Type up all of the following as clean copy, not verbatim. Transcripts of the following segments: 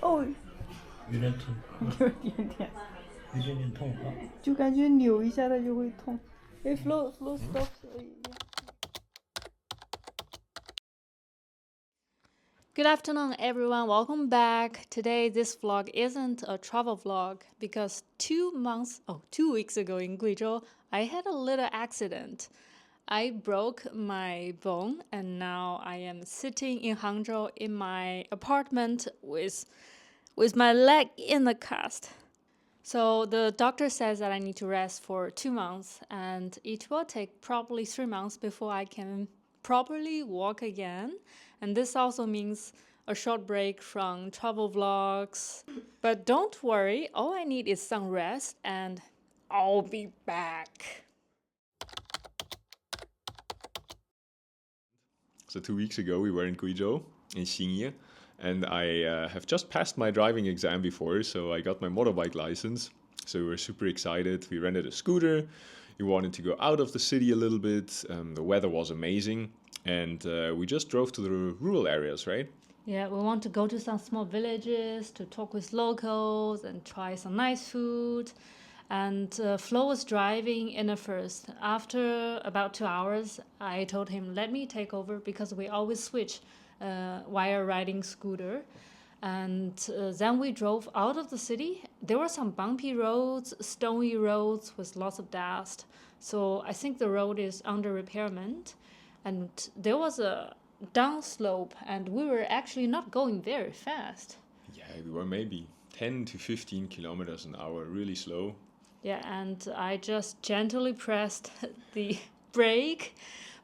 哦，有点痛，有点点，有点点痛啊。就感觉扭一下它就会痛。哎，flow stop。Good afternoon, everyone. Welcome back. Today, this vlog isn't a travel vlog because 2 weeks ago in Guizhou, I had a little accident. I broke my bone and now I am sitting in Hangzhou in my apartment with my leg in the cast. So the doctor says that I need to rest for 2 months and it will take probably 3 months before I can properly walk again. And this also means a short break from travel vlogs. But don't worry, all I need is some rest and I'll be back. So 2 weeks ago we were in Guizhou in Xinye, and I have just passed my driving exam before, so I got my motorbike license. So we were super excited. We rented a scooter. We wanted to go out of the city a little bit. The weather was amazing, and we just drove to the rural areas, right? Yeah, we want to go to some small villages to talk with locals and try some nice food. And Flo was driving in at first. After about 2 hours, I told him, let me take over because we always switch while riding scooter. And then we drove out of the city. There were some bumpy roads, stony roads with lots of dust. So I think the road is under repairment. And there was a downslope and we were actually not going very fast. Yeah, we were maybe 10 to 15 kilometers an hour, really slow. Yeah, and I just gently pressed the brake,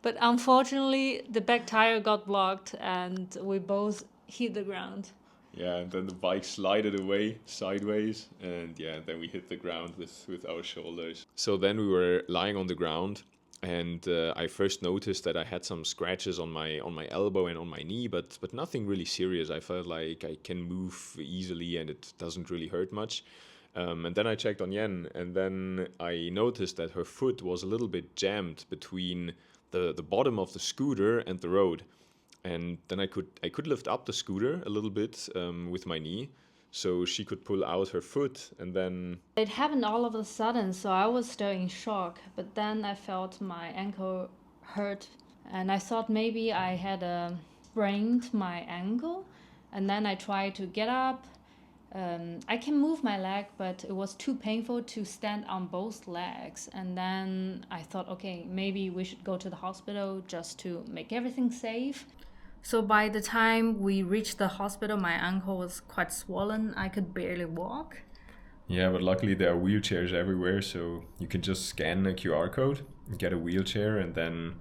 but unfortunately the back tire got blocked and we both hit the ground. Yeah, and then the bike slided away sideways, and yeah, then we hit the ground with our shoulders. So then we were lying on the ground, and I first noticed that I had some scratches on my elbow and on my knee, but nothing really serious. I felt like I can move easily and it doesn't really hurt much. And then I checked on Yen, and then I noticed that her foot was a little bit jammed between the bottom of the scooter and the road. And then I could lift up the scooter a little bit with my knee, so she could pull out her foot, and then... It happened all of a sudden, so I was still in shock, but then I felt my ankle hurt, and I thought maybe I had sprained my ankle, and then I tried to get up. I can move my leg, but it was too painful to stand on both legs. And then I thought, okay, maybe we should go to the hospital just to make everything safe. So by the time we reached the hospital, my ankle was quite swollen. I could barely walk. Yeah, but luckily there are wheelchairs everywhere, so you can just scan a QR code, get a wheelchair, and then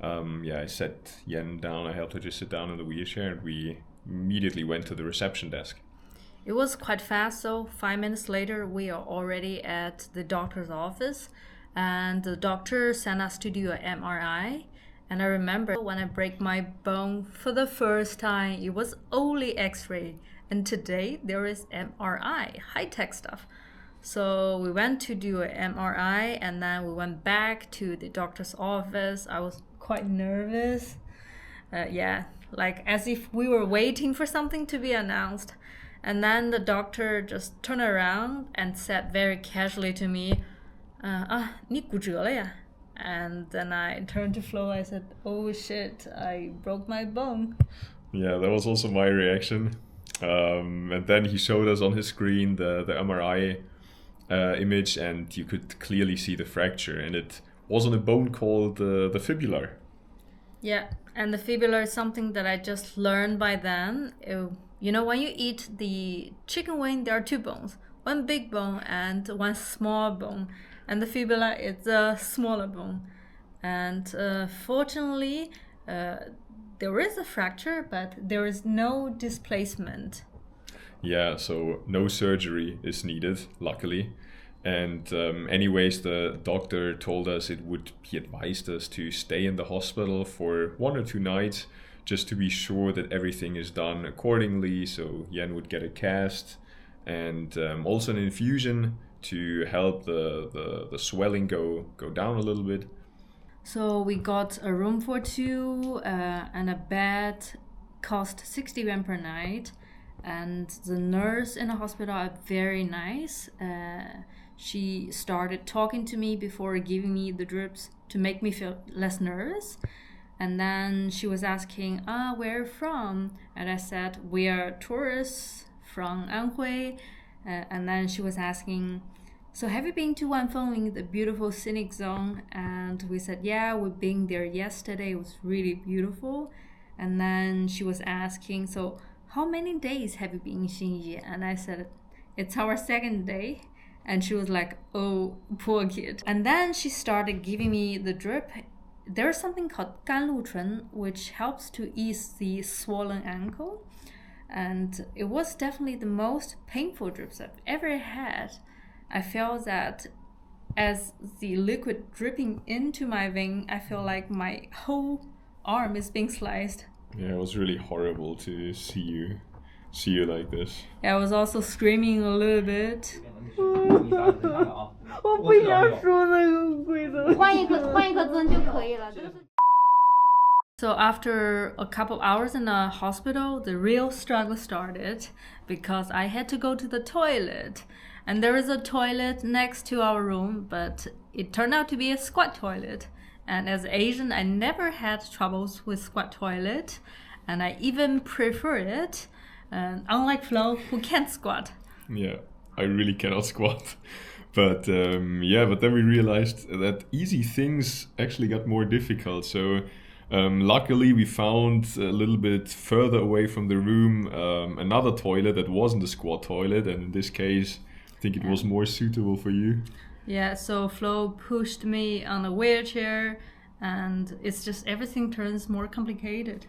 I set Yen down. I helped her to sit down in the wheelchair, and we immediately went to the reception desk. It was quite fast, so 5 minutes later, we are already at the doctor's office, and the doctor sent us to do an MRI. And I remember when I break my bone for the first time, it was only X-ray, and today there is MRI, high-tech stuff. So we went to do an MRI, and then we went back to the doctor's office. I was quite nervous. Like as if we were waiting for something to be announced. And then the doctor just turned around and said very casually to me, 你骨折了呀? And then I turned to Flo, I said, oh shit, I broke my bone. Yeah, that was also my reaction. And then he showed us on his screen the MRI image, and you could clearly see the fracture, and it was on a bone called the fibular. Yeah, and the fibula is something that I just learned by then. You know, when you eat the chicken wing, there are 2 bones, one big bone and one small bone. And the fibula is a smaller bone. And fortunately, there is a fracture, but there is no displacement. Yeah, so no surgery is needed, luckily. And anyways, the doctor told us he advised us to stay in the hospital for 1 or 2 nights, just to be sure that everything is done accordingly. So Yen would get a cast and also an infusion to help the swelling go down a little bit. So we got a room for 2 and a bed, cost 60 yuan per night. And the nurse in the hospital are very nice. She started talking to me before giving me the drips to make me feel less nervous. And then she was asking, where are you from? And I said, we are tourists from Anhui. And then she was asking, so have you been to Wanfengling, the beautiful scenic zone? And we said, yeah, we've been there yesterday. It was really beautiful. And then she was asking, so how many days have you been in Xinyi? And I said, it's our second day. And she was like, oh, poor kid. And then she started giving me the drip. There's something called 甘露醇, which helps to ease the swollen ankle. And it was definitely the most painful drips I've ever had. I felt that as the liquid dripping into my vein, I feel like my whole arm is being sliced. Yeah, it was really horrible to see you like this. Yeah, I was also screaming a little bit. So after a couple hours in the hospital, the real struggle started because I had to go to the toilet. And there is a toilet next to our room, but it turned out to be a squat toilet. And as Asian, I never had troubles with squat toilet, and I even prefer it. Unlike Flo, who can't squat. Yeah, I really cannot squat. But but then we realized that easy things actually got more difficult. So luckily we found a little bit further away from the room another toilet that wasn't a squat toilet, and in this case, I think it was more suitable for you. Yeah, so Flo pushed me on a wheelchair, and it's just everything turns more complicated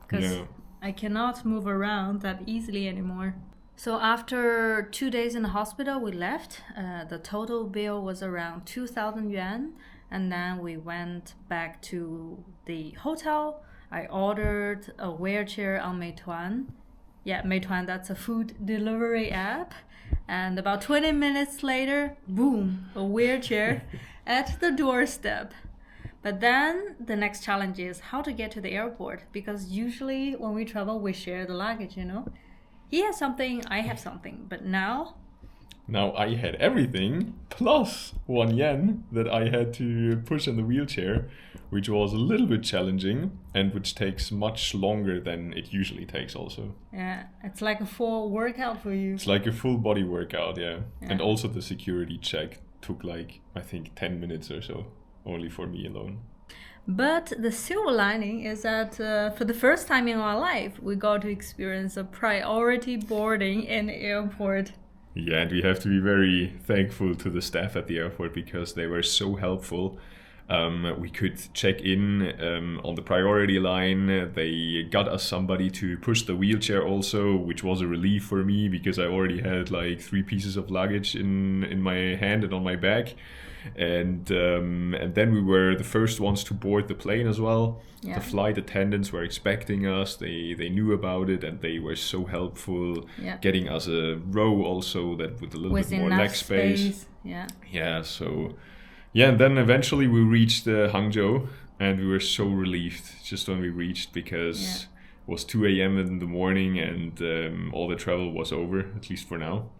because I cannot move around that easily anymore. So after 2 days in the hospital, we left. The total bill was around 2,000 yuan, and then we went back to the hotel. I ordered a wheelchair on Meituan. Yeah, Meituan, that's a food delivery app. And about 20 minutes later, boom, a wheelchair at the doorstep. But then the next challenge is how to get to the airport, because usually when we travel, we share the luggage, you know. He has something, I have something, but now I had everything plus 1 yen that I had to push in the wheelchair, which was a little bit challenging and which takes much longer than it usually takes also. Yeah, it's like a full workout for you. It's like a full body workout, yeah. And also the security check took like, I think 10 minutes or so, only for me alone. But the silver lining is that for the first time in our life, we got to experience a priority boarding in the airport. Yeah, and we have to be very thankful to the staff at the airport because they were so helpful. We could check in on the priority line. They got us somebody to push the wheelchair also, which was a relief for me because I already had like 3 pieces of luggage in my hand and on my back. And then we were the first ones to board the plane as well. Yeah. The flight attendants were expecting us. They knew about it and they were so helpful, getting us a row also that with a little bit more leg space. Yeah. So and then eventually we reached Hangzhou, and we were so relieved just when we reached because it was 2 a.m. in the morning and all the travel was over, at least for now.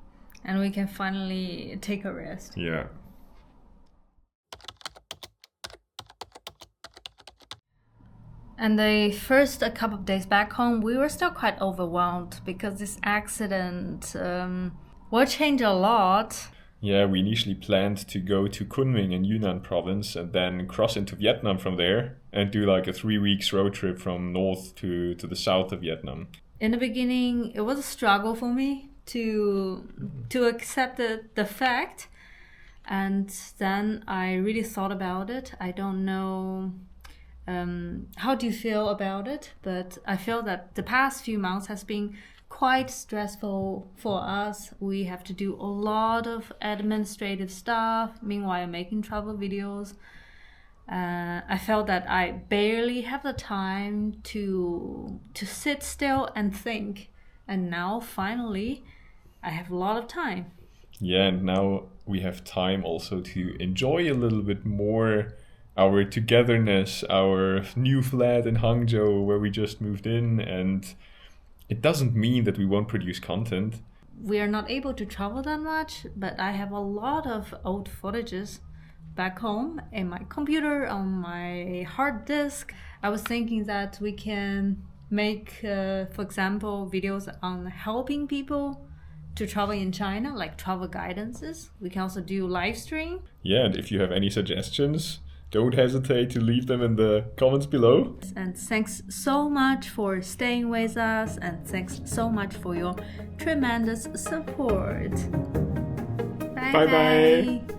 And we can finally take a rest. Yeah. And the first a couple of days back home, we were still quite overwhelmed because this accident will change a lot. Yeah, we initially planned to go to Kunming in Yunnan province and then cross into Vietnam from there and do like a 3 weeks road trip from north to the south of Vietnam. In the beginning, it was a struggle for me to accept the fact. And then I really thought about it. I don't know how do you feel about it, but I feel that the past few months has been quite stressful for us. We have to do a lot of administrative stuff, meanwhile making travel videos. I felt that I barely have the time to sit still and think. And now finally I have a lot of time. Yeah, and now we have time also to enjoy a little bit more our togetherness, our new flat in Hangzhou where we just moved in, and It doesn't mean that we won't produce content. We are not able to travel that much, but I have a lot of old footages back home in my computer, on my hard disk. I was thinking that we can make, for example, videos on helping people to travel in China, like travel guidances. We can also do live stream. Yeah, and if you have any suggestions, don't hesitate to leave them in the comments below. And thanks so much for staying with us, and thanks so much for your tremendous support. Bye Bye bye.